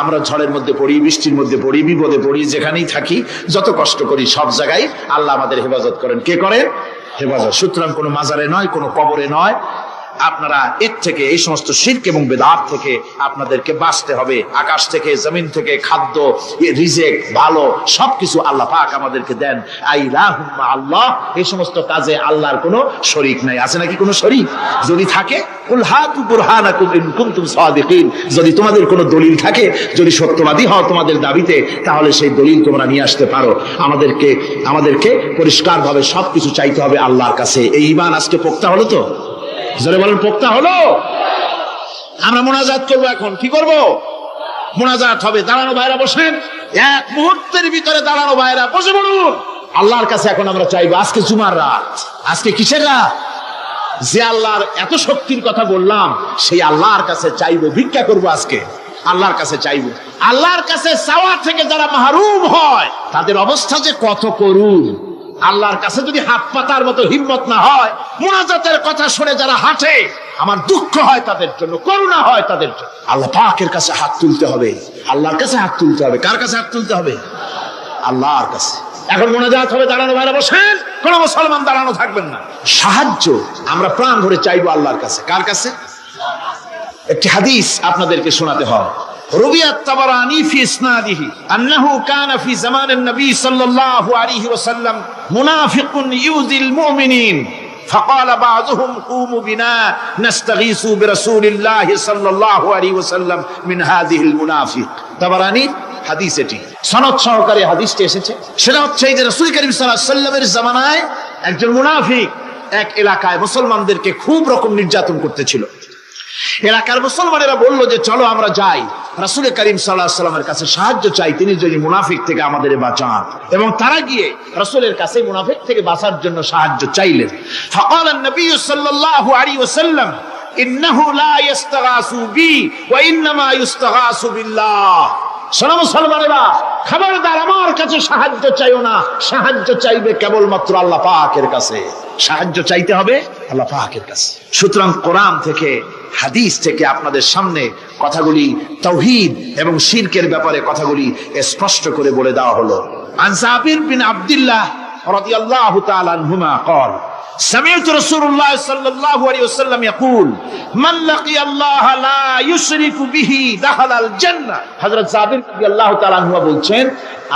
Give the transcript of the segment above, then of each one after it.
আমরা ঝড়ের মধ্যে পড়ি, বৃষ্টির মধ্যে পড়ি, বিপদে পড়ি, যেখানেই থাকি, যত কষ্ট করি, সব জায়গায় আল্লাহ আমাদের হেফাজত করেন। কে করেন? হেফাজত। সুতরাং কোনো মাজারে নয়, কোনো কবরে নয়, আপনারা এর থেকে, এই সমস্ত শিরক এবং বেদাত থেকে আপনাদেরকে বাঁচতে হবে। আকাশ থেকে, জমিন থেকে খাদ্য, রিজেক, ভালো সবকিছু আল্লাহ পাক আমাদেরকে দেন। আইলাহুম্মা আল্লাহ, এই সমস্ত কাজে আল্লাহর কোনো শরীক নাই। আছে নাকি কোনো শরীক? যদি থাকে, কুল হাতু বুরহানাকুম ইন কুনতুম সাদিকিন, যদি তোমাদের কোনো দলিল থাকে, যদি সত্যবাদী হও তোমাদের দাবিতে, তাহলে সেই দলিল তোমরা নিয়ে আসতে পারো। আমাদেরকে পরিষ্কারভাবে সবকিছু চাইতে হবে আল্লাহর কাছে। এই ঈমান আজকে পোক্তা হলো তো? জোরে বলেন, পোক্তা হলো? আমরা মোনাজাত করবো। এখন কি করব? মোনাজাত হবে। দাঁড়ানো ভাইরা বসেন, এক মুহূর্তের ভিতরে দাঁড়ানো ভাইরা বসে পড়ুন। আল্লাহর কাছে এখন আমরা চাইবো। আজকে জুমার রাত, আজকে কিসের রাত? যে আল্লাহর এত শক্তির কথা বললাম, সেই আল্লাহর কাছে চাইবো, ভিক্ষা করব। আজকে আল্লাহর কাছে চাইবো। আল্লাহর কাছে চাওয়া থেকে যারা মাহরুম হয়, তাদের অবস্থা যে কত করুণ। আল্লাহর কাছে যদি হাত পাতার মতো হিম্মত না হয়, মুনাজাতের কথা শুনে যারা হাঁটে, আমার দুঃখ হয় তাদের জন্য, করুণা হয় তাদের জন্য। আল্লাহ পাকের কাছে হাত তুলতে হবে, আল্লাহর কাছে হাত তুলতে হবে। কার কাছে হাত তুলতে হবে? আল্লাহর কাছে। এখন মোনাজাত হবে। দাঁড়ানো ভাইরা বসেন, কোন মুসলমান দাঁড়ানো থাকবেন না। সাহায্য আমরা প্রাণ ভরে চাইবো আল্লাহর কাছে। কার কাছে? একটি হাদিস আপনাদেরকে শোনাতে হয়। روي الطبراني في إسناده أنه كان في زمان النبي صلى الله عليه وسلم منافق يؤذي المؤمنين فقال بعضهم قوموا بنا نستغيث برسول الله صلى الله عليه وسلم من هذه المنافق। طبراني হাদিস, এটি সনদ সহকারে হাদিসটি এসেছে। সেটা হচ্ছে যে রাসূল করিম সাল্লাল্লাহু আলাইহি ওয়াসাল্লামের জামানায় একজন মুনাফিক এক এলাকায় মুসলমানদেরকে খুব রকম নির্যাতন করতেছিল। এলাকার মুসলমানেরা বলল যে চলো আমরা যাই, রাসূল করিম সাল্লাল্লাহু আলাইহি ওয়াসাল্লামের কাছে সাহায্য চাই, তিনি যদি মুনাফিক থেকে আমাদের বাঁচান। এবং তারা গিয়ে রাসূলের কাছে মুনাফিক থেকে বাঁচার জন্য সাহায্য চাইলেন। ফাকালা নবী সাল্লাল্লাহু আলাইহি ওয়াসাল্লাম ইন্নাহু লা ইস্তাগাসু বি ওয়া ইন্নামা ইস্তাগাসু বিল্লাহ। শোনো মুসলমানেরা, খবরদার আমার কাছে সাহায্য চাইও না, সাহায্য চাইবে কেবলমাত্র আল্লাহ পাকের কাছে। সাহায্য চাইতে হবে আল্লাহ পাকের কাছে। সুতরাং কোরআন থেকে, হাদিস থেকে আপনাদের সামনে কথাগুলি তাওহীদ এবং শিরকের ব্যাপারে কথাগুলি স্পষ্ট করে বলে দেওয়া হলো। আন জাবির বিন আব্দুল্লাহ রাদিয়াল্লাহু তাআলা আনহুমা قال سمعت رسول الله صلى الله عليه وسلم يقول من لقي الله لا يشرك به دخل الجنة। হযরত জাবির রাদিয়াল্লাহু তাআলা আনহু বলছেন,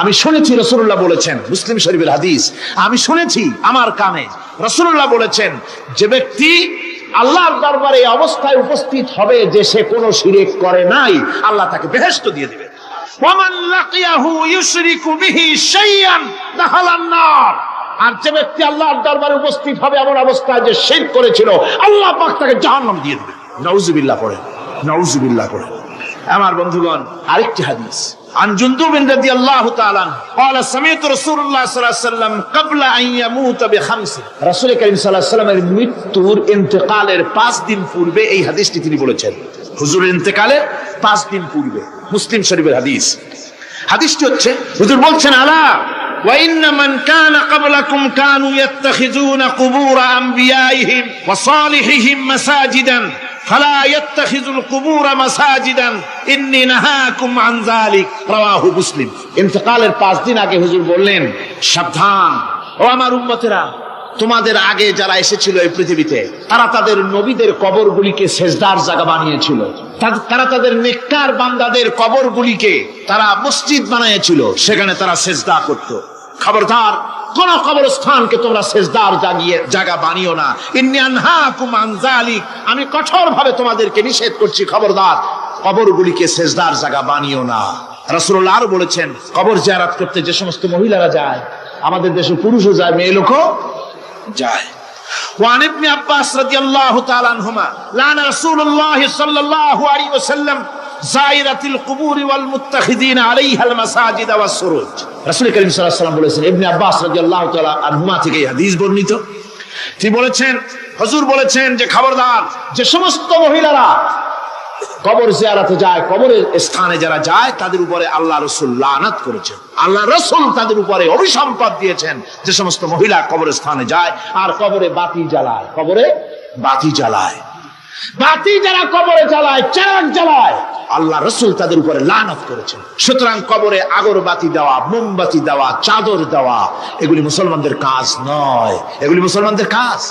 আমি শুনেছি রাসূলুল্লাহ বলেছেন, মুসলিম শরীফের হাদিস, আমি শুনেছি আমার কানে রাসূলুল্লাহ বলেছেন, যে ব্যক্তি আল্লাহর দরবারে এই অবস্থায় উপস্থিত হবে যে সে কোনো শিরক করে নাই, আল্লাহ তাকে বেহেশত দিয়ে দিবেন। ওয়ামান লাকিয়াহু ইউশরিকু বিহি শাইআন দাখালান নার। আর যে ব্যক্তি আল্লাহর দরবারে উপস্থিত হবে এমন অবস্থায় যে শিরক করেছিল, আল্লাহ পাক তাকে জাহান্নাম দিয়ে দিবেন। নাউযুবিল্লাহ পড়েন, নাউযুবিল্লাহ পড়েন। আমার বন্ধুগণ, আরেকটি হাদিস عن جندب رضي الله تعالى قال سمعت رسول الله صلى الله عليه وسلم قبل ان يموت بخمس। রাসূল করিম সাল্লাল্লাহু আলাইহি ওয়াসাল্লামের মৃত্যুর ইন্তেকালের 5 দিন পূর্বে এই হাদিসটি তিনি বলেছেন। হুজুরের ইন্তেকালের 5 দিন পূর্বে, মুসলিম শরীফের হাদিস। হাদিসটি হচ্ছে, হুজুর বলছেন, আলা ওয়া ইন্না মান কানা ক্বাবলাকুম কানু ইয়াত্তাখিযুনা কুবুর আমবিয়াইহিম ওয়া সালিহিহিম মাসাজিদান ফালা ইয়াত্তাখিযুল কুবুর মাসাজিদান ইন্নী নাহাকুম আন যালিক। রাওয়াহু মুসলিম। ইন্তেকালের 5 দিন আগে হুজুর বললেন, সাবধান ও আমার উম্মতেরা, তোমাদের আগে যারা এসেছিল এই পৃথিবীতে, তারা তাদের নবীদের কবরগুলিকে সেজদার জায়গা বানিয়েছিল। তারা তাদের নেককার বান্দাদের কবরগুলিকে তারা মসজিদ বানিয়েছিল, সেখানে তারা সেজদা করত। খবরদার, কোন কবরস্থানকে তোমরা সেজদার জায়গা বানিও না। ইন্নী আনহাকুম আন যালিক, আমি কঠোরভাবে তোমাদেরকে নিষেধ করছি, খবরদার কবরগুলিকে সেজদার জায়গা বানিও না। রাসূলুল্লাহ আরো বলেছেন, কবর জিয়ারত করতে যে সমস্ত মহিলারা যায়, আমাদের দেশে পুরুষও যায়, মেয়ে লোকও যায়। وعن ابن عباس رضي الله تعالى عنهما لعن رسول الله صلى الله عليه وسلم زائرة القبور والمتخذين عليها المساجد والسروج। রাসূল করিম সাল্লাল্লাহু আলাইহি ওয়াসাল্লাম বলেছেন, ইবনে আব্বাস রাদিয়াল্লাহু তাআলা আনহুমা থেকে এই হাদিস বর্ণিত, তিনি বলেছেন, হুজুর বলেছেন যে খবরদার, যে সমস্ত মহিলারা কবর জিয়ারতে যায়, কবরের স্থানে যারা যায়, তাদের উপরে আল্লাহ রাসূল লানত করেছেন। আল্লাহ রাসূল তাদের উপরে অভিসম্পাত দিয়েছেন, যে সমস্ত মহিলা কবরের স্থানে যায় আর কবরে বাতি জ্বালায়। কবরে বাতি জ্বালায়, বাতি যারা কবরে জ্বালায়, চিরাগ জ্বালায়, আল্লাহ রাসূল তাদের উপরে লানত করেছেন। সুতরাং কবরে আগরবাতি দেওয়া, মোমবাতি দেওয়া, চাদর দেওয়া এগুলি মুসলমানদের কাজ নয়, এগুলি মুসলমানদের কাজ।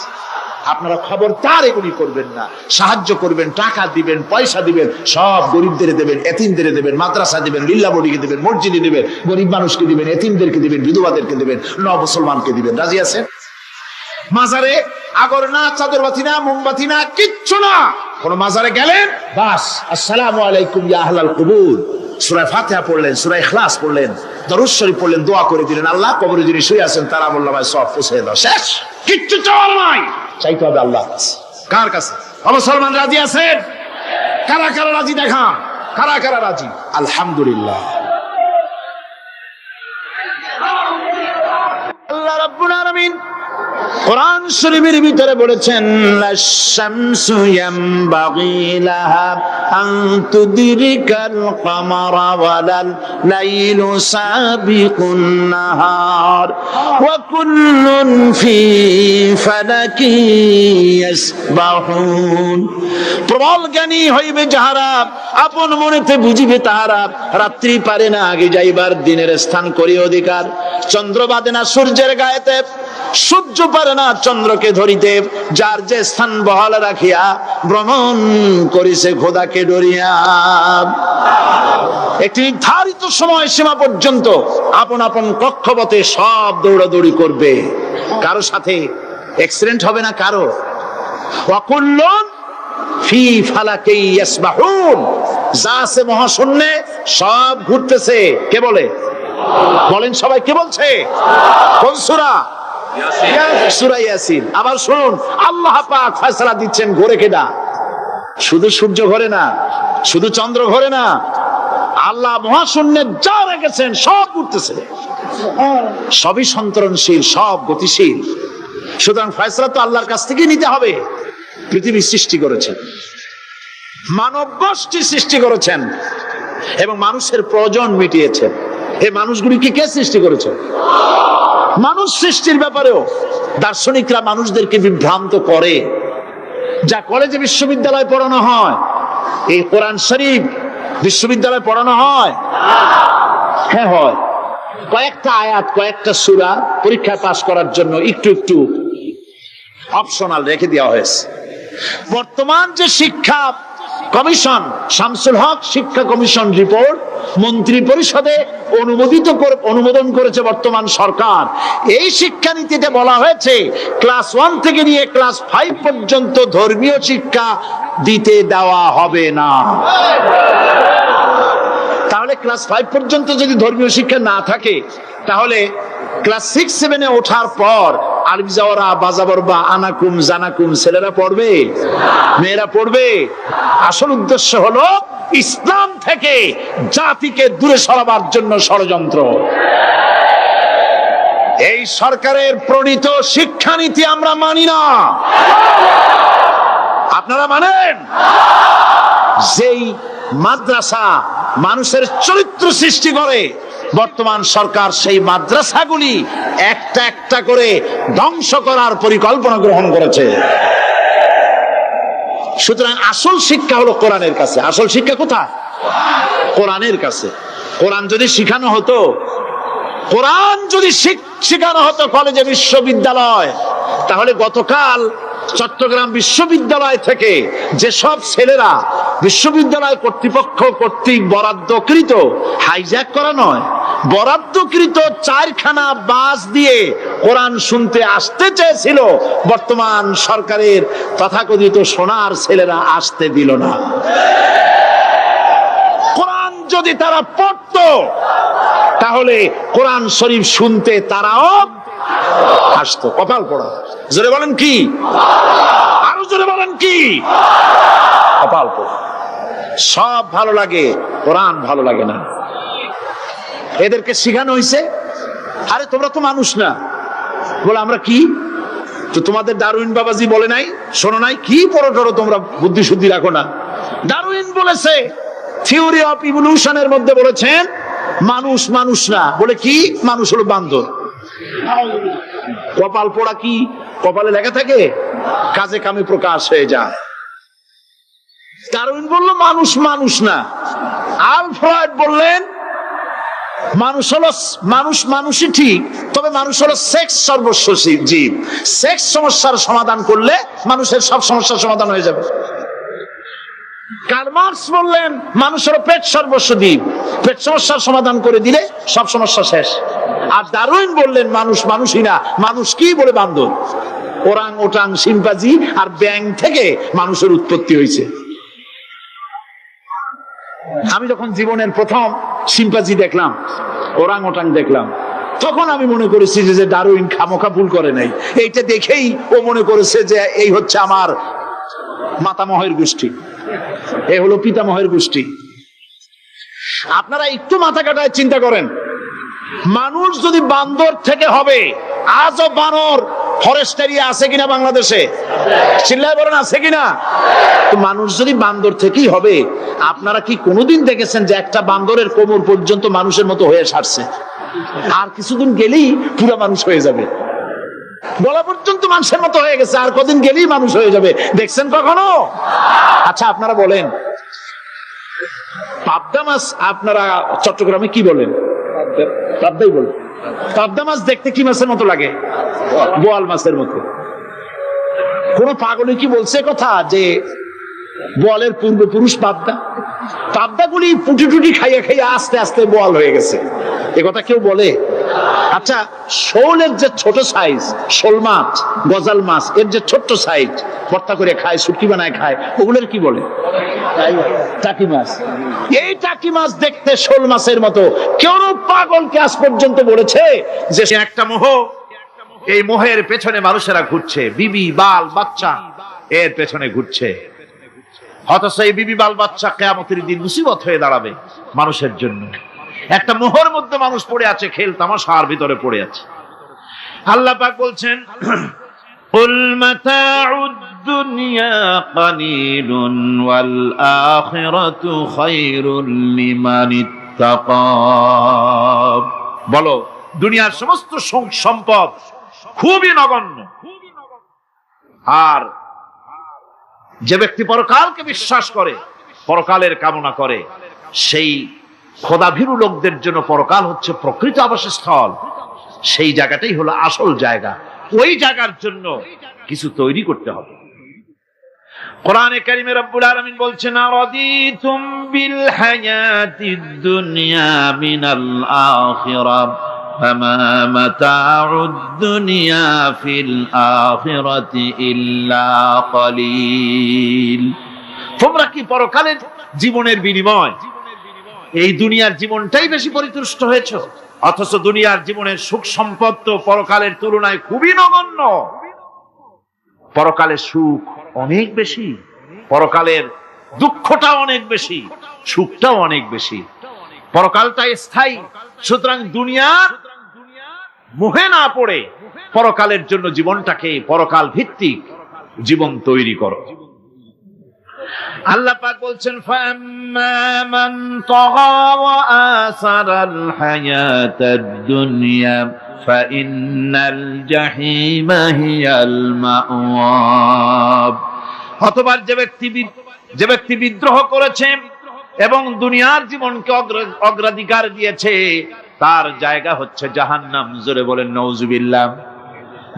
আপনারা খবরদার এগুলি করবেন না। সাহায্য করবেন, টাকা দিবেন, পয়সা দিবেন, সব গরিবদের দেবেন, এতিমদের দেবেন, মাদ্রাসা দিবেন, লিল্লা বডিকে দিবেন, মসজিদে দিবেন, গরিব মানুষকে দিবেন, এতিমদেরকে দিবেন, বিধবাদেরকে দিবেন, মুসলমানকে দিবেন। রাজি আছেন? মাজারে আগর না, চাদরবাতি না, মোমবাতি না, কিচ্ছু না। কোন মাজারে গেলেন, বাস আসসালামু আলাইকুম ইয়া আহলাল কুবুর, সূরা ফাতিহা পড়লেন, সূরা ইখলাস পড়লেন, দরুদ শরীফ পড়লেন, দোয়া করে দিলেন, আল্লাহ কবরে যিনি শুয়ে আছেন তার আমলনামায় সওয়াব পৌঁছে দাও। শেষ, কিচ্ছু চাওয়ার নাই। চাইতে হবে আল্লাহর কাছে। কার কাছে? মুসলমান রাজি আছেন? কারা কারা রাজি দেখান, কারা কারা রাজি? আলহামদুলিল্লাহ। আল্লাহ রাব্বুল আলামিন কোরআন শরীফের ভিতরে বলেছেন, লাশ-শামসু ইয়ামবাগি লাহা আন তুদরিকাল কামারা ওয়ালাল লাইলু সাবিকুন নাহার ওয়া কুল্লুন ফি ফালাকি ইয়াসবাহুন। প্রবল জ্ঞানী হইবে যাহারা, আপন মনেতে বুঝিবে তাহারা, রাত্রি পারে না আগে যাইবার, দিনের স্থান করি অধিকার। চন্দ্র বাদে না সূর্যের গায়েতে, সূর্য পারে না চন্দ্রকে ধরিতে, যার যে স্থান বহাল রাখিয়া ভ্রমণ করিছে খোদাকে ডরিয়া। একটি নির্ধারিত সময় সীমা পর্যন্ত আপন আপন কক্ষপথে সব দৌড়াদৌড়ি করবে, কারো সাথে অ্যাক্সিডেন্ট হবে না কারো। ওয়াকুল্লুন ফি ফালাকি ইয়াসবাহুন, যা আছে মহাশূন্যে সব ঘুরতেছে। কে বলে? বলেন সবাই, কে বলছে? কোন সূরা? সূরা ইয়াসিন। আবার শুনুন, আল্লাহ পাক ফয়সালা দিচ্ছেন, ঘোরে কেডা? শুধু সূর্য ঘোরে না, শুধু চন্দ্র ঘোরে না, আল্লাহ মহাশূন্যে যা রেখেছেন সব ঘুরতেছে, সবই সন্তরণশীল, সব গতিশীল। সুতরাং ফয়সালা তো আল্লাহর কাছ থেকে নিতে হবে। পৃথিবী সৃষ্টি করেছেন, মানব গোষ্ঠী সৃষ্টি করেছেন এবং মানুষের প্রয়োজন মিটিয়েছেন। এই মানুষগুলিকে কে সৃষ্টি করেছেন? মানুষ সৃষ্টির ব্যাপারেও দার্শনিকরা মানুষদেরকে বিভ্রান্ত করে। যা কলেজে বিশ্ববিদ্যালয়ে পড়ানো হয়, এই কোরআন শরীফ বিশ্ববিদ্যালয়ে পড়ানো হয়? হ্যাঁ হয়। কয়েকটা আয়াত, কয়েকটা সূরা পরীক্ষায় পাস করার জন্য একটু একটু অপশনাল রেখে দেওয়া হয়েছে। বর্তমান যে শিক্ষা কমিশন, শামসুল হক শিক্ষা কমিশন রিপোর্ট মন্ত্রী পরিষদে অনুমোদন করেছে বর্তমান সরকার। এই শিক্ষানীতিতে বলা হয়েছে ক্লাস 1 থেকে নিয়ে ক্লাস 5 পর্যন্ত ধর্মীয় শিক্ষা দিতে দেওয়া হবে না। তাহলে ক্লাস 5 পর্যন্ত যদি ধর্মীয় শিক্ষা না থাকে, তাহলে ক্লাস 6-7-এ ওঠার পর আরবি যাওয়ারা, বাজাবরবা, আনাকুম, জানাকুম ছেলেরা পড়বে? মেয়েরা পড়বে? আসল উদ্দেশ্য হলো ইসলাম থেকে জাতিকে দূরে সরাবার জন্য ষড়যন্ত্র। এই সরকারের প্রণীত শিক্ষানীতি আমরা মানি না। আপনারা মানেন? যেই মাদ্রাসা মানুষের চরিত্র সৃষ্টি করে, বর্তমান সরকার সেই মাদ্রাসাগুলি একটা একটা করে ধ্বংস করার পরিকল্পনা গ্রহণ করেছে। সুতরাং আসল শিক্ষা হলো কোরআনের কাছে। আসল শিক্ষা কোথায়? কোরআনের কাছে। কোরআন যদি শিখানো হতো, কোরআন যদি শিখানো হতো কলেজে, বিশ্ববিদ্যালয়, তাহলে গতকাল চট্টগ্রাম বিশ্ববিদ্যালয় থেকে যেসব ছেলেরা বিশ্ববিদ্যালয় কর্তৃপক্ষ কর্তৃক বরাদ্দকৃত, হাইজ্যাক করা নয়, বরাদ্দকৃত 4খানা বাস দিয়ে কোরআন শুনতে আসতে চেয়েছিল, বর্তমান সরকারের তথাকথিত সোনার ছেলেরা আসতে দিল না। কোরআন যদি তারা পড়তো, তাহলে কোরআন শরীফ শুনতে তারাও আসতো। কপাল পড়া। জোরে বলেন কি? আরো জোরে বলেন কি? কপাল পড়া। সব ভালো লাগে, কোরআন ভালো লাগে না। এদেরকে শিখানো হয়েছে, আরে তোমরা তো মানুষ না। বলে আমরা কি? তো তোমাদের ডারউইন বাবাজি বলে নাই, শোনো নাই? কি পড়ো টড়ো তোমরা, বুদ্ধি শুদ্ধি রাখো না। ডারউইন বলেছে, থিওরি অফ ইভলিউশনের মধ্যে বলেছেন মানুষ মানুষ না। বলে কি? মানুষ হলো বান্দর। কপাল পোড়া। কি কপালে লেখা থাকে? কাজে কামে প্রকাশ হয়ে যায়। ডারউইন বলল মানুষ মানুষ না। আলফ্রেড বললেন মানুষ হলো মানুষই ঠিক, তবে মানুষ হলো সেক্স সর্বস্ব জীব। সেক্স সমস্যার সমাধান করলে মানুষের সব সমস্যার সমাধান হয়ে যাবে। কার্ল মার্কস বললেন মানুষ হলো পেট সর্বস্ব জীব, পেট সমস্যার সমাধান করে দিলে সব সমস্যা শেষ। আর ডারউইন বললেন মানুষ মানুষই না, মানুষ কি বলে বান্দর, ওরাং ওটাং শিম্পাজি আর ব্যাং থেকে মানুষের উৎপত্তি হয়েছে। আমি যখন জীবনের প্রথম শিম্পাজি দেখলাম, ওরাং ওটাং দেখলাম, তখন আমি মনে করেছি যে ডারউইন খামোখা ভুল করে নাই। এইটা দেখেই ও মনে করেছে যে এই হচ্ছে আমার মাতামহের গোষ্ঠী, এ হলো পিতামহের গোষ্ঠী। আপনারা একটু মাথা কাটায় চিন্তা করেন, মানুষ যদি বান্দর থেকে হবে, আজও বানর ফরেস্ট এরিয়া আছে কিনা বাংলাদেশে? চিল্লায় বলেন আছে কিনা? তো মানুষ যদি বান্দর থেকেই হবে, আপনারা কি কোনোদিন দেখেছেন যে একটা বান্দরের কোমর পর্যন্ত মানুষের মতো হয়ে সারছে? আর কিছুদিন গেলেই পুরো মানুষ হয়ে যাবে, গলা পর্যন্ত মানুষের মতো হয়ে গেছে, আর কদিন গেলেই মানুষ হয়ে যাবে। দেখছেন কখনো? আচ্ছা আপনারা বলেন, পাবদা মাছ আপনারা চট্টগ্রামে কি বলেন? পাবদাই বলেন। পাবদা মাছ দেখতে কি মাছের মতো লাগে? বোয়াল মাছের মতো। কোন পাগলে কি বলছে কথা যে বোয়ালের পূর্বপুরুষ পাবদা? পাবদাগুলি পুটি টুটি খাইয়া খাইয়া আস্তে আস্তে বোয়াল হয়ে গেছে, এ কথা কেউ বলে? আচ্ছা শোলের যে ছোট সাইজ, শোল মাছ, গজাল মাছ, এর যে ছোট্ট সাইজ ভর্তা করে খায়, শুটকি বানায় খায়, ওগুলোর কি বলে? টাকি মাছ। এই টাকি মাছ দেখতে শোল মাছের মতো। কেউ পাগলকে আজ পর্যন্ত বলেছে যে সে একটা মোহ, এই মোহের পেছনে মানুষেরা ঘুরছে, বিবি বাল বাচ্চা এর পেছনে ঘুরছে। অথচ এই বিবি বাল বাচ্চা কিয়ামতের দিন মুসিবত হয়ে দাঁড়াবে মানুষের জন্য। একটা মোহর মধ্যে মানুষ পড়ে আছে, খেল তামাশার ভিতরে পড়ে আছে। আল্লাহ পাক বলছেন কুল মাতাউদ দুনিয়া কালিলুন ওয়াল আখিরাতু খায়রুল লিমান ইত্তাকা। বলো দুনিয়ার সমস্ত সম্পদ খুবই নগণ্য, আর যে ব্যক্তি পরকালকে বিশ্বাস করে, পরকালের কামনা করে, সেই খোদাভীরু লোকদের জন্য পরকাল হচ্ছে প্রকৃত আবাসস্থল। সেই জায়গাটাই হলো আসল জায়গা। ওই জায়গার জন্য কিছু তৈরি করতে হবে। কোরআনে কারিমে রব্বুল আলামিন বলছেন আরাদিতুম বিল হায়াতিদ দুনিয়া মিনাল আখিরাহ ফামা মাতাউদ দুনিয়া ফিল আখিরাতি ইল্লা কলিল। তোমরা কি পরকালের জীবনের বিনিময় এই দুনিয়ার জীবনটাই বেশি পরিতুষ্ট হয়েছে? অথচ দুনিয়ার জীবনের সুখ সম্পদ তো পরকালের তুলনায় খুবই নগণ্য। পরকালের সুখ অনেক বেশি, পরকালের দুঃখটা অনেক বেশি, সুখটাও অনেক বেশি। পরকালটা স্থায়ী, সুতরাং দুনিয়ার মোহে না পড়ে পরকালের জন্য জীবনটাকে পরকাল ভিত্তিক জীবন তৈরি করো। আল্লাহ পাক বলছেন ফাম্মা মান তাগা ওয়া আসারাল হায়াতাদ দুনিয়া ফাইন্নাল জাহিমা হিয়াল মাওয়া। অথবা যে ব্যক্তি বিদ্রোহ করেছে এবং দুনিয়ার জীবনকে অগ্রাধিকার দিয়েছে, তার জায়গা হচ্ছে জাহান্নাম। জোরে বলেন নাউজুবিল্লাহ।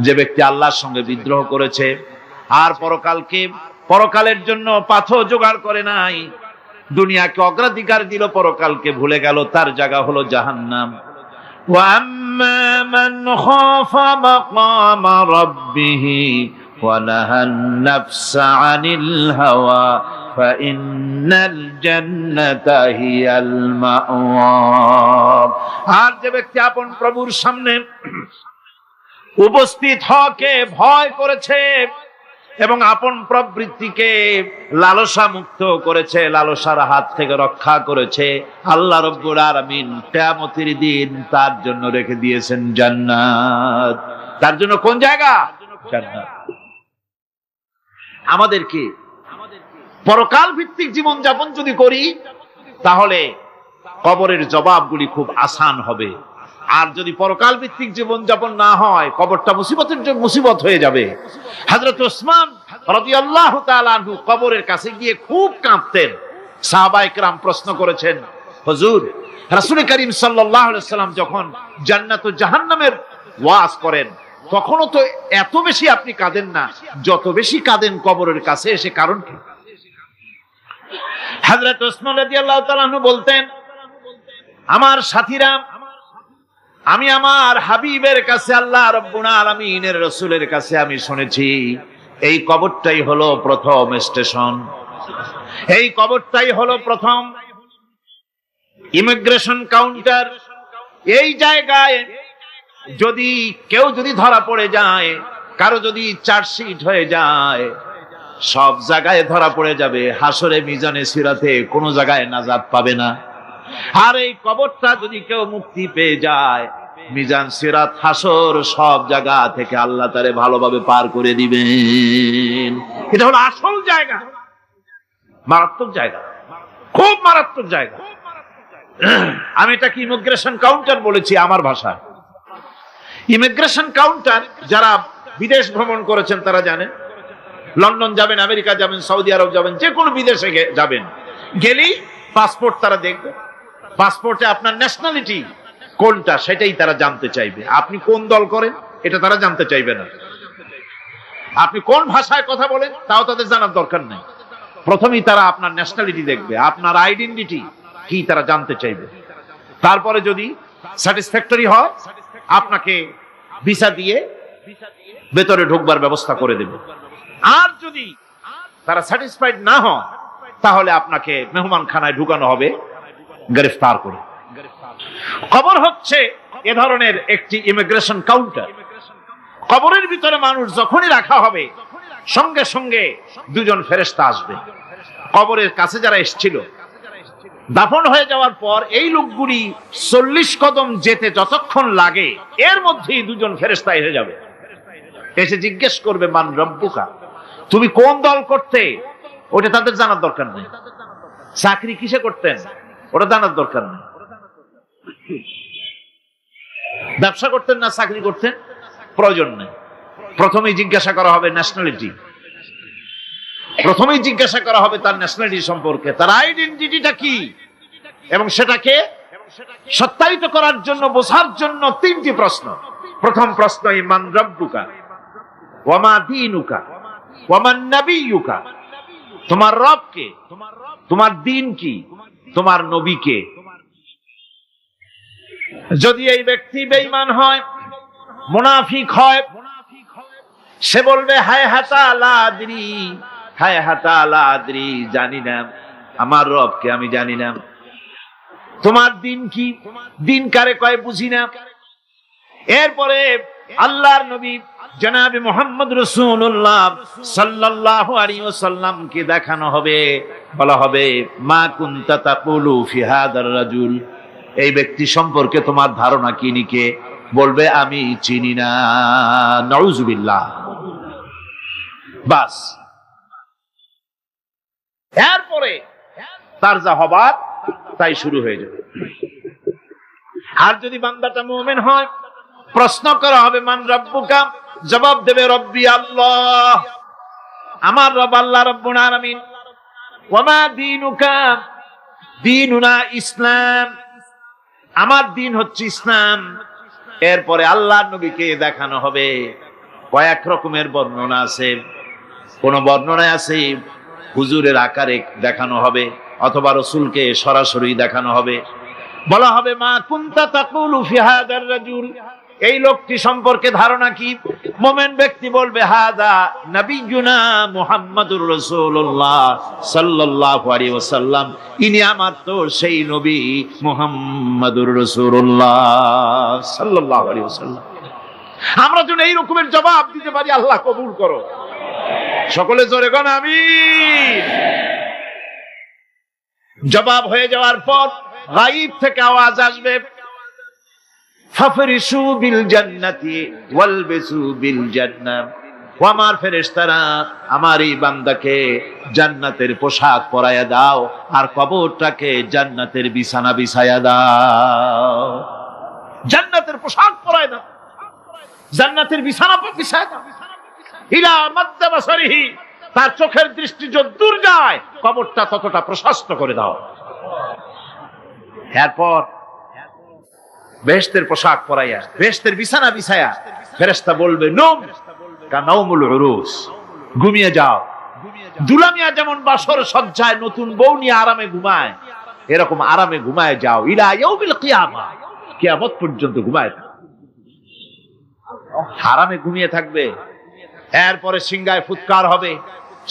যে ব্যক্তি আল্লাহর সঙ্গে বিদ্রোহ করেছে আর পরকালের জন্য পাথর জোগাড় করে নাই, দুনিয়াকে অগ্রাধিকার দিল, পরকালকে ভুলে গেল, তার জায়গা হলো জাহান্নাম। ওয়া আম্মা মান খাফা মাকামা রাব্বিহি ওয়া নাহান নাফসা আনিল হাওয়া ফাইন্নাল জান্নাতা হিয়াল মাওয়া। আর যে ব্যক্তি আপন প্রভুর সামনে উপস্থিত হকে ভয় করেছে এবং আপন প্রবৃত্তিকে লালসা মুক্ত করেছে, লালসার হাত থেকে রক্ষা করেছে, আল্লাহ রাব্বুল আলামিন কিয়ামতের দিন তার জন্য রেখে দিয়েছেন জান্নাত। তার জন্য কোন জায়গা? জান্নাত। আমাদেরকে পরকাল ভিত্তিক জীবন যাপন যদি করি, তাহলে কবরের জবাবগুলি খুব আসান হবে। আর যদি পরকাল ভিত্তিক জীবন যাপন না হয়, কবরটা মুসিবত হয়ে যাবে। হযরত ওসমান রাদিয়াল্লাহু তাআলা আনহু কবরের কাছে গিয়ে খুব কাঁদতেন। সাহাবায়ে কেরাম প্রশ্ন করেছেন, হুজুর, রাসূল করিম সাল্লাল্লাহু আলাইহি ওয়াসাল্লাম যখন জান্নাত ও জাহান্নামের ওয়াজ করেন তখনও তো এত বেশি আপনি কাঁদেন না, যত বেশি কাঁদেন কবরের কাছে এসে, কারণ কি? হযরত ওসমান রাদিয়াল্লাহু তাআলা আনহু বলতেন, আমার সাথীরা, আমি আমার হাবিবের কাছে, আল্লাহ রাব্বুল আলামিনের রাসূলের কাছে আমি শুনেছি এই কবরটাই হলো প্রথম স্টেশন, এই কবরটাই হলো প্রথম ইমিগ্রেশন কাউন্টার। এই জায়গায় যদি কেউ ধরা পড়ে যায়, কারো যদি চার্জশিট হয়ে যায়, সব জায়গায় ধরা পড়ে যাবে, হাসরে মিজানে সিরাতে কোনো জায়গায় নাজাত পাবে না। আর এই কবরটা যদি কেউ মুক্তি পেয়ে যায়, মিজান সিরাত হাসর সব জায়গা থেকে আল্লাহ তারে ভালোভাবে পার করে দিবেন। এটা হলো আসল জায়গা, মারাত্মক জায়গা, খুব মারাত্মক জায়গা। আমি এটাকে ইমিগ্রেশন কাউন্টার বলেছি আমার ভাষায়। ইমিগ্রেশন কাউন্টার যারা বিদেশ ভ্রমণ করেছেন তারা জানেন। লন্ডন যাবেন, আমেরিকা যাবেন, সৌদি আরব যাবেন, যে কোনো বিদেশে যাবেন, গেলেই পাসপোর্ট তারা দেখবে। পাসপোর্টে আপনার ন্যাশনালিটি কোনটা সেটাই তারা জানতে চাইবে। আপনি কোন দল করেন এটা তারা জানতে চাইবে না। আপনি কোন ভাষায় কথা বলেন তাও তাদের জানার দরকার নেই। প্রথমেই তারা আপনার ন্যাশনালিটি দেখবে, আপনার আইডেন্টিটি কি তারা জানতে চাইবে। তারপরে যদি স্যাটিসফ্যাক্টরি হয় আপনাকে ভিসা দিয়ে ভেতরে ঢুকবার ব্যবস্থা করে দেবে। আর যদি তারা স্যাটিসফাইড না হয় তাহলে আপনাকে মেহমানখানায় ঢুকানো হবে গ্রেফতার করে। কবর হচ্ছে এ ধরনের একটি ইমিগ্রেশন কাউন্টার। কবরের ভিতরে মানুষ যখনই রাখা হবে সঙ্গে সঙ্গে দুজন ফেরেশতা আসবে। কবরের কাছে যারা এসেছিল দাফন হয়ে যাওয়ার পর এই লোকগুলি 40 কদম যেতে যতক্ষণ লাগে এর মধ্যেই দুজন ফেরেশতা এসে যাবে। এসে জিজ্ঞেস করবে, মান রব্বুকা, তুমি কোন দল করতে? ওটা তাদের জানার দরকার নেই। চাকরি কিসে করতেন ওটা জানার দরকার নেই। ব্যবসা করতেন না চাকরি করতেন প্রয়োজন নেই। প্রথমেই জিজ্ঞাসা করা হবে ন্যাশনালিটি, প্রথমেই জিজ্ঞাসা করা হবে তার ন্যাশনালিটি সম্পর্কে, তার আইডেন্টিটিটা কি, এবং সেটাকে সত্যায়িত করার জন্য, বোঝার জন্য 3টি প্রশ্ন। প্রথম প্রশ্ন, মান রব্বুকা ওয়া মা দীনুকা ওয়া মান নাবিয়্যুকা, তোমার রব কে, তোমার দ্বীন কি, তোমার নবী কে। যদি এই ব্যক্তি বেঈমান হয়, মুনাফিক হয়, সে বলবে হায় হাতা লা আদরি, হায় হাতা লা আদরি, জানি না আমার রবকে, আমি জানি না। তোমার দিন কি, দিন কারে কয় বুঝি না। এরপরে আল্লাহর নবী জনাবে মুহাম্মদ রাসূলুল্লাহ সাল্লাল্লাহু আলাইহি ওয়াসাল্লাম কে দেখানো হবে, বলা হবে মা কুনতা তাকুলু ফি হাদার রাজুল, এই ব্যক্তি সম্পর্কে তোমার ধারণা কি নিকে, বলবে আমি চিনি না। নাউযুবিল্লাহ। বাস, এরপরে তার যা হবার তাই শুরু হয়ে যাবে। আর যদি বান্দাটা মুমিন হয়, প্রশ্ন করা হবে মান রব্বুকা, জবাব দেবে রব্বি আল্লাহ, আমার রব আল্লাহ রাব্বুল আলামিন। ওয়া মা দীনুকা, দীনুনা ইসলাম, আমার দিন হচ্ছে ইসলাম। এরপরে আল্লাহর নবীকে দেখানো হবে। কয়েক রকমের বর্ণনা আছে। কোন বর্ণনায় আছে হুজুরের আকারে দেখানো হবে, অথবা রাসূলকে সরাসরি দেখানো হবে। বলা হবে মা কুনতা তাকুলু ফি হাদার রাজুল, এই লোকটি সম্পর্কে ধারণা কি। মুমিন ব্যক্তি বলবে হাদা নবিয়ুনা মুহাম্মাদুর রাসূলুল্লাহ সাল্লাল্লাহু আলাইহি ওয়াসাল্লাম, ইনি আমার তো সেই নবী মুহাম্মাদুর রাসূলুল্লাহ সাল্লাল্লাহু আলাইহি ওয়াসাল্লাম। আমরা যেন এই রকমের জবাব দিতে পারি, আল্লাহ কবুল করো। সকলে জোরে গণ আমিন। জবাব হয়ে যাওয়ার পর গায়ব থেকে আওয়াজ আসবে, ফাফরিশু বিল জান্নাতি ওয়ালবিসু বিল জান্নাহ, ও আমার ফেরেশতারা, আমার এই বান্দাকে জান্নাতের পোশাক পরায়া দাও আর কবরটাকে জান্নাতের বিছানা বিছায়া দাও। জান্নাতের পোশাক পরায়া দাও, জান্নাতের বিছানা বিছায়া দাও। ইলা মাদ্দা বাসারিহি, তার চোখের দৃষ্টি যতদূর যায় কবরটা ততটা প্রশস্ত করে দাও। এরপর বেহেশতের পোশাক পরাইয়া, বেহেশতের বিছানা বিছায়া ফেরেশতা বলবে নৌম কানাউমুল উরুস, ঘুমিয়ে যাও। দুলামিয়া যেমন বাসর সজ্জায় নতুন বউ নিয়ে আরামে ঘুমায়, এরকম আরামে ঘুমায় যাও ইলা ইয়াউমিল কিয়ামা, কিয়ামত পর্যন্ত ঘুমায় থাকো, আরামে ঘুমিয়ে থাকবে। এরপরে সিংহায় ফুৎকার হবে,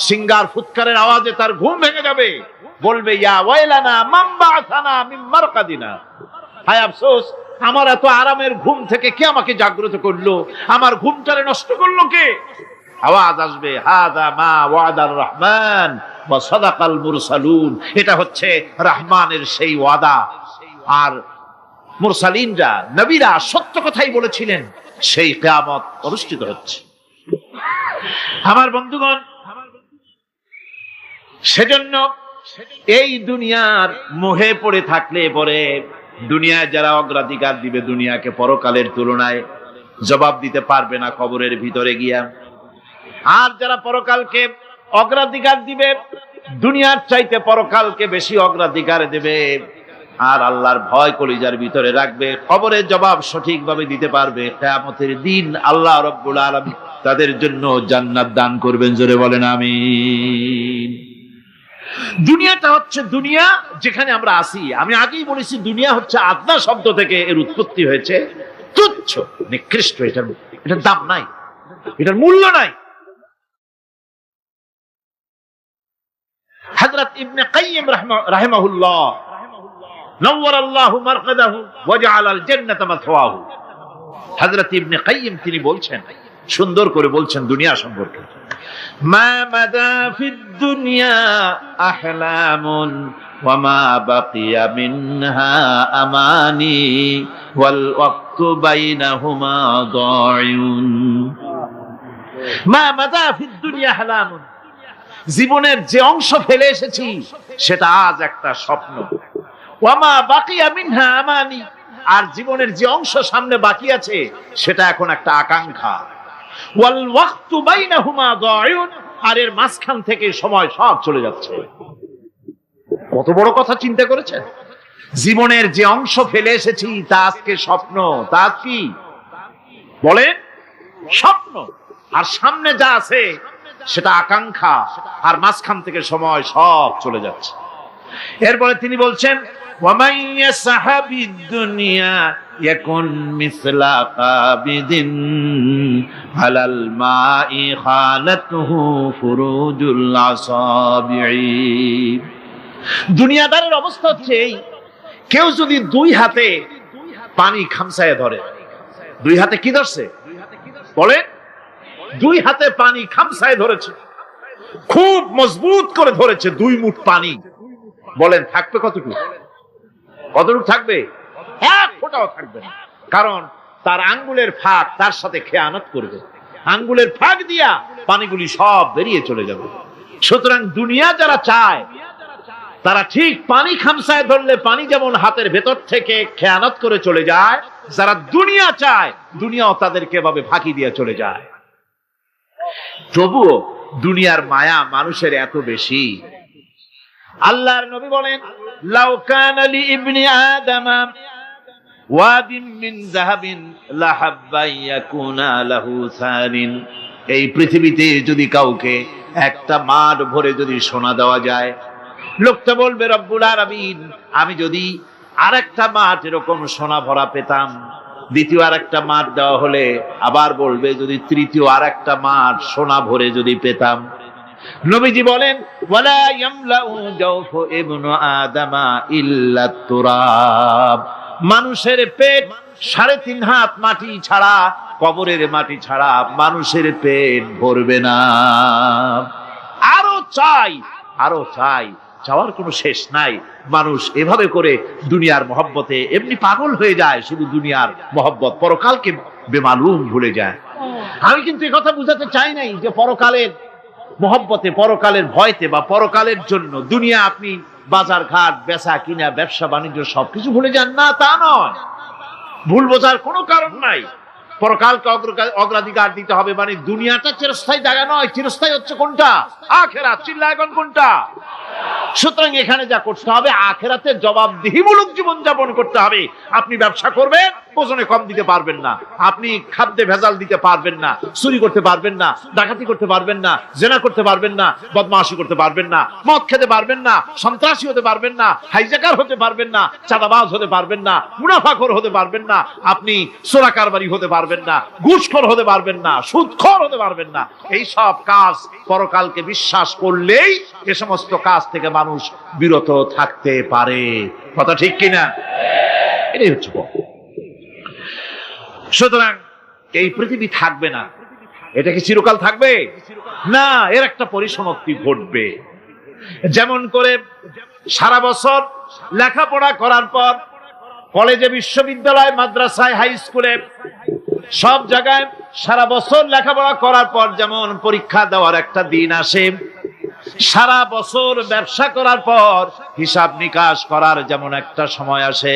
সিংহার ফুৎকারের আওয়াজে তার ঘুম ভেঙে যাবে, বলবে ইয়া ওয়াইলানা মান বা'সানা মিন মারকাদিনা, হায় আফসোস, আমার এত আরামের ঘুম থেকে কে আমাকে জাগ্রত করলো, আমার ঘুমটারে নষ্ট করলো কে? আওয়াজ আসবে হাযা মা ওয়াদার রহমান ওয়া সাদাকাল মুরসালুন, এটা হচ্ছে রহমানের সেই ওয়াদা, আর মুরসালিনরা নবীরা সত্য কথাই বলেছিলেন, সেই কিয়ামত অনুষ্ঠিত হচ্ছে। আমার বন্ধুগণ, সেজন্য এই দুনিয়ার মোহে পড়ে থাকলে পরে দুনিয়ায় যারা অগ্রাধিকার দিবে দুনিয়াকে পরকালের তুলনায়, জবাব দিতে পারবে না কবরের ভিতরে গিয়া। আর যারা পরকালকে অগ্রাধিকার দিবে, দুনিয়ার চাইতে পরকালকে বেশি অগ্রাধিকার দেবে, আর আল্লাহর ভয় কলিজার ভিতরে রাখবে, কবরের জবাব সঠিকভাবে দিতে পারবে, কিয়ামতের দিন আল্লাহ রাব্বুল আলামিন তাদের জন্য জান্নাত দান করবেন। জোরে বলেন আমিন। দুনিয়াটা হচ্ছে দুনিয়া যেখানে আমরা আসি, আমি আগেই বলেছি দুনিয়া হচ্ছে আদনা শব্দ থেকে এর উৎপত্তি হয়েছে, তুচ্ছ নিকৃষ্ট, এটার দাম নাই, এটার মূল্য নাই। হযরত ইবনে কাইয়িম রাহিমাহুল্লাহ নওয়ারাল্লাহু মারকাদাহু ওয়া জাআলাল জান্নাতা মাথওয়াহু, হযরত ইবনে কাইয়িম তিনি বলছেন, সুন্দর করে বলছেন দুনিয়া সম্পর্কে, মা মাদা ফিদ দুনিয়া আহলামুন ওয়া মা বাকিয়া মিনহা আমানি ওয়াল ওয়াক্তু বাইনাহুমা দায়ুন। মা মাদা ফিদ দুনিয়া আহলামুন, জীবনের যে অংশ ফেলে এসেছি সেটা আজ একটা স্বপ্ন, ওয়া মা বাকিয়া মিনহা আমানি, আর জীবনের যে অংশ সামনে বাকি আছে সেটা এখন একটা আকাঙ্ক্ষা, ওয়াল ওয়াক্তু বাইনাহুমা দায়ুন, আর এর মাঝখান থেকে সময় সব চলে যাচ্ছে। কত বড় কথা চিন্তা করেছেন? জীবনের যে অংশ ফেলে এসেছি তা আজকে স্বপ্ন, তা কি বলেন? স্বপ্ন। আর সামনে যা আছে সেটা আকাঙ্ক্ষা, আর মাঝখান থেকে সময় সব চলে যাচ্ছে। এরপরে তিনি বলছেন ওয়ামান ইয়াসহাবিদ দুনিয়া ইয়াকুন মিসলা কাবিদিন আলাল মাই খালাতুহু ফুরুজুল আসাবিঈ। দুনিয়াদারের অবস্থা হচ্ছে এই, কেউ যদি দুই হাতে পানি খামসায় ধরে, দুই হাতে কি ধরছে বলে? দুই হাতে পানি খামসায় ধরেছে, খুব মজবুত করে ধরেছে, 2 মুঠ পানি, বলেন থাকবে কতটুকু? কতটুকু থাকবে? 1 ফোঁটাও থাকবে না, কারণ তার আঙ্গুলের ফাঁক তার সাথে খেয়ানত করবে, আঙ্গুলের ফাঁক দিয়া পানিগুলি সব বেরিয়ে চলে যাবে। সুতরাং দুনিয়া যারা চায় তারা ঠিক পানি খামসায় ধরলে পানি যেমন হাতের ভেতর থেকে খেয়ানত করে চলে যায়, যারা দুনিয়া চায় দুনিয়াও তাদেরকে এভাবে ফাঁকি দিয়ে চলে যায়। তবুও দুনিয়ার মায়া মানুষের এত বেশি। আল্লাহর নবী বলেন লাউ কানা লি ইবনি আদামা ওয়াদিন মিন যাহাবিন লাহাব্বা ইয়াকুনা লাহু সানিন, এই পৃথিবীতে যদি কাউকে একটা মাঠ ভরে যদি সোনা দেওয়া যায়, লোকটা বলবে রব্বুল আলামিন, আমি যদি আরেকটা মাঠ এরকম সোনা ভরা পেতাম, দ্বিতীয় আরেকটা মাঠ দেওয়া হলে আবার বলবে যদি তৃতীয় আরেকটা মাঠ সোনা ভরে যদি পেতাম। নবীজি বলেন ওয়ালা ইয়ামলাউ জাওফু ইবনু আদামা ইল্লা তুরাব, মানুষের পেট 3.5 হাত মাটি ছাড়া, কবরের মাটি ছাড়া মানুষের পেট ভরবে না। আরো চাই, আরো চাই, চাওয়ার কোনো শেষ নাই। মানুষ এভাবে করে দুনিয়ার মহব্বতে এমনি পাগল হয়ে যায়, শুধু দুনিয়ার মহব্বত, পরকালকে বেমালুম ভুলে যায়। আমি কিন্তু এই কথা বুঝাতে চাই নাই যে পরকালের মহব্বতে, পরকালের ভয়তে বা পরকালের জন্য দুনিয়া আপনি বাজার ঘাট, বেচা কিনা, ব্যবসা বাণিজ্য সবকিছু ভুলে যান, না তা নয়, ভুল বোঝার কোনো কারণ নাই। পরকালকে অগ্রাধিকার দিতে হবে। মানে দুনিয়াটা চিরস্থায়ী জায়গা নয়, চিরস্থায়ী হচ্ছে কোনটা? আখিরাত। চিল্লা এখন কোনটা? সুতরাং এখানে যা করতে হবে, আখিরাতে জবাবদিহিমূলক জীবন যাপন করতে হবে। আপনি ব্যবসা করবেন, ওজনে কম দিতে পারবেন না, আপনি খাদ্যে ভেজাল দিতে পারবেন না, চুরি করতে পারবেন না, ডাকাতি করতে পারবেন না, জেনা করতে পারবেন না, বদমাশি করতে পারবেন না, মদ খেতে পারবেন না, সন্ত্রাসী হতে পারবেন না, হাইজ্যাকার হতে পারবেন না, চাঁদাবাজ হতে পারবেন না, মুনাফাখোর হতে পারবেন না, আপনি চোরা কারবারি হতে পারবেন না, ঘুষখোর হতে পারবেন না, সুদখোর হতে পারবেন না। এই সব কাজ পরকালকে বিশ্বাস করলেই এ সমস্ত কাজ থেকে মানুষ বিরত থাকতে পারে। কথা ঠিক কিনা? এটাই হচ্ছে। সুতরাং এই পৃথিবী থাকবে না, এটা কি চিরকাল থাকবে? না, এর একটা পরিসমাপ্তি ঘটবে। যেমন করে সারা বছর লেখাপড়া করার পর কলেজে, বিশ্ববিদ্যালয়, মাদ্রাসায়, হাই স্কুলে, সব জায়গায় সারা বছর লেখাপড়া করার পর যেমন পরীক্ষা দেওয়ার একটা দিন আসে, সারা বছর ব্যবসা করার পর হিসাব নিকাশ করার যেমন একটা সময় আসে,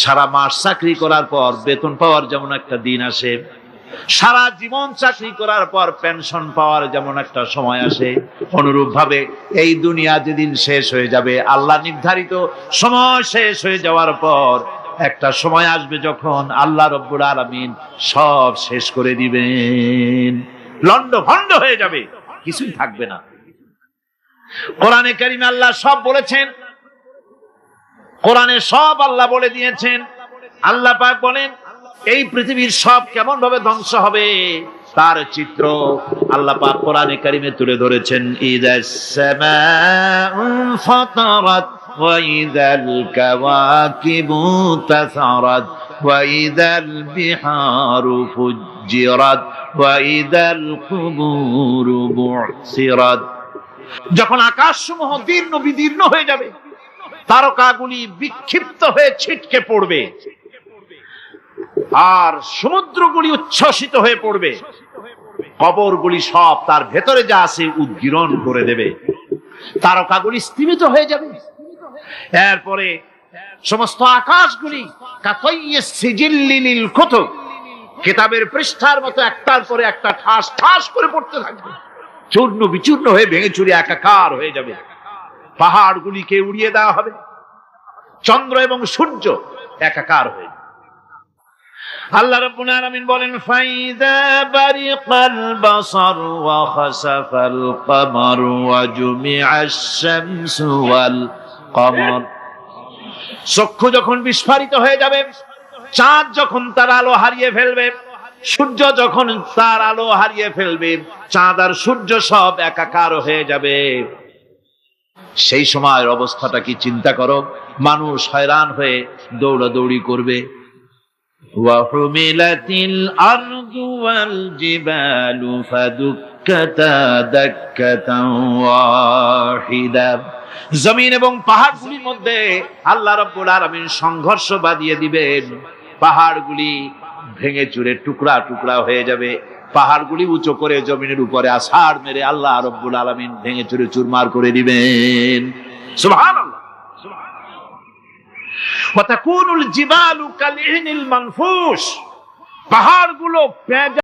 সারা মাস চাকরি করার পর বেতন পাওয়ার যেমন একটা দিন আসে, সারা জীবন চাকরি করার পর পেনশন পাওয়ার যেমন একটা সময় আসে, অনুরূপ ভাবে এই দুনিয়া যেদিন শেষ হয়ে যাবে, আল্লাহ নির্ধারিত সময় শেষ হয়ে যাওয়ার পর একটা সময় আসবে যখন আল্লাহ রব্বুল আলামিন সব শেষ করে দিবেন, লন্ড ভন্ড হয়ে যাবে, কিছুই থাকবে না। কোরআনে কারিমে আল্লাহ সব বলেছেন, কোরআনে সব আল্লাহ বলে দিয়েছেন। আল্লাহ পাক বলেন এই পৃথিবীর সব কেমন ভাবে ধ্বংস হবে তার চিত্র আল্লাহ পাক কোরআনে কারিমে তুলে ধরেছেন। ইযাস সামাউ ফাতারাত ওয়া ইযাল কাওয়াকিবু তাসারাত ওয়া ইযাল বিহারু ফুজ্জিরাত ওয়া ইযাল কুবুরু বু'সিরাত। যখন আকাশসমূহ দীর্ণ বিদীর্ণ হয়ে যাবে, তারকাগুলি বিক্ষিপ্ত হয়ে ছিটকে পড়বে, আর সমুদ্রগুলি উচ্ছ্বসিত হয়ে পড়বে, কবরগুলি সব তার ভেতরে যা আছে উদ্গীরণ করে দেবে, তারকাগুলি স্থিমিত হয়ে যাবে। এরপরে সমস্ত আকাশগুলি কাতাইয়িস সিজিল্লিল কুতুব, কিতাবের পৃষ্ঠার মতো একটার পরে একটা ঠাস ঠাস করে পড়তে থাকবে, চূর্ণ বিচূর্ণ হয়ে ভেঙে চুরে একাকার হয়ে যাবে। পাহাড়গুলিকে উড়িয়ে দেওয়া হবে, চন্দ্র এবং সূর্য একাকার হয়ে। আল্লাহ রাব্বুল আলামিন বলেন ফাইযা বারিকাল বাসার ওয়া খাসাফাল কমার ওয়া জুমিআশ শামসু ওয়াল কমার। চক্ষু যখন বিস্ফারিত হয়ে যাবে, চাঁদ যখন তার আলো হারিয়ে ফেলবে, সূর্য যখন তার আলো হারিয়ে ফেলবে, চাঁদ আর সূর্য সব একাকার হয়ে যাবে, সেই সময়ের অবস্থাটা কি চিন্তা করো। মানুষ হয়রান হয়ে দৌড়াদৌড়ি করবে। ওয়াহুমিলাতিল আরদু ওয়াল জিবালু ফাদুক্কাতা দাক্কাতান ওয়াহিদা। জমিন এবং পাহাড়গুলির মধ্যে আল্লাহ রাব্বুল আলামিন সংঘর্ষ বাঁধিয়ে দিবেন, পাহাড়গুলি ভেঙে চুরে টুকরা টুকরা হয়ে যাবে, পাহাড়গুলি উঁচু করে জমিনের উপরে আছাড় মেরে আল্লাহ রাব্বুল আলামিন ভেঙে চুরে চুরমার করে দিবেন। সুবহানাল্লাহ। ওয়া তাকুনুল জিবালু কাল ইহনিল মানফুস, পাহাড়গুলো